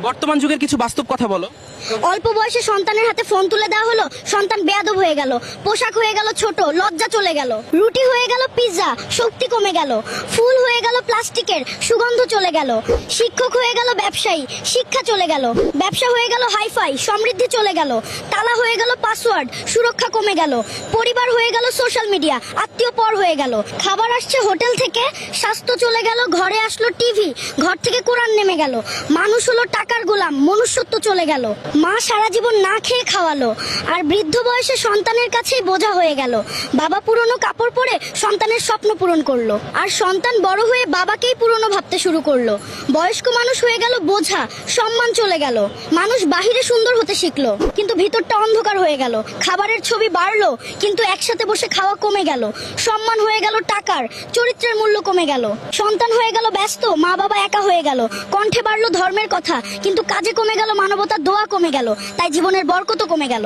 বর্তমান যুগের কিছু বাস্তব কথা বলো। অল্প বয়সে সন্তানের হাতে ফোন তুলে দেওয়া হলো, সন্তান বেয়াদব হয়ে গেল, পোশাক হয়ে গেল ছোট, লজ্জা চলে গেল, রুটি হয়ে গেল পিৎজা, শক্তি কমে গেল, ফুল হয়ে গেল প্লাস্টিকের, সুগন্ধ চলে গেল, শিক্ষক হয়ে গেল ব্যবসায়ী, শিক্ষা চলে গেল, ব্যবসা হয়ে গেল হাইফাই, সমৃদ্ধি চলে গেল, তালা হয়ে গেল পাসওয়ার্ড, সুরক্ষা কমে গেল, পরিবার হয়ে গেল সোশ্যাল মিডিয়া, আত্মীয় পর হয়ে গেল, খাবার আসছে হোটেল থেকে, স্বাস্থ্য চলে গেল, ঘরে আসলো টিভি, ঘর থেকে কোরআন নেমে গেল, মানুষ হলো টাকার গোলাম, মনুষ্যত্ব চলে গেল, মা সারা জীবন না খেয়ে খাওয়ালো, আর বৃদ্ধ বয়সে সন্তানের কাছেই বোঝা হয়ে গেল, বাবা পুরনো কাপড় পরে সন্তানের স্বপ্ন পূরণ করলো, আর সন্তান বড় হয়ে বাবাকেই পুরনো ভাবতে শুরু করলো, বয়স্ক মানুষ হয়ে গেল বোঝা, সম্মান চলে গেল, মানুষ বাহিরে সুন্দর হতে শিখলো কিন্তু ভিতরটা অন্ধকার হয়ে গেল, খাবারের ছবি বাড়লো কিন্তু একসাথে বসে খাওয়া কমে গেল, সম্মান হয়ে গেল টাকার, চরিত্রের মূল্য কমে গেল, সন্তান হয়ে গেল ব্যস্ত, মা বাবা একা হয়ে গেল, কণ্ঠে বাড়লো ধর্মের কথা কিন্তু কাজে কমে গেল মানবতার দোয়া কমে গেল, তাই জীবনের বরকতও কমে গেল।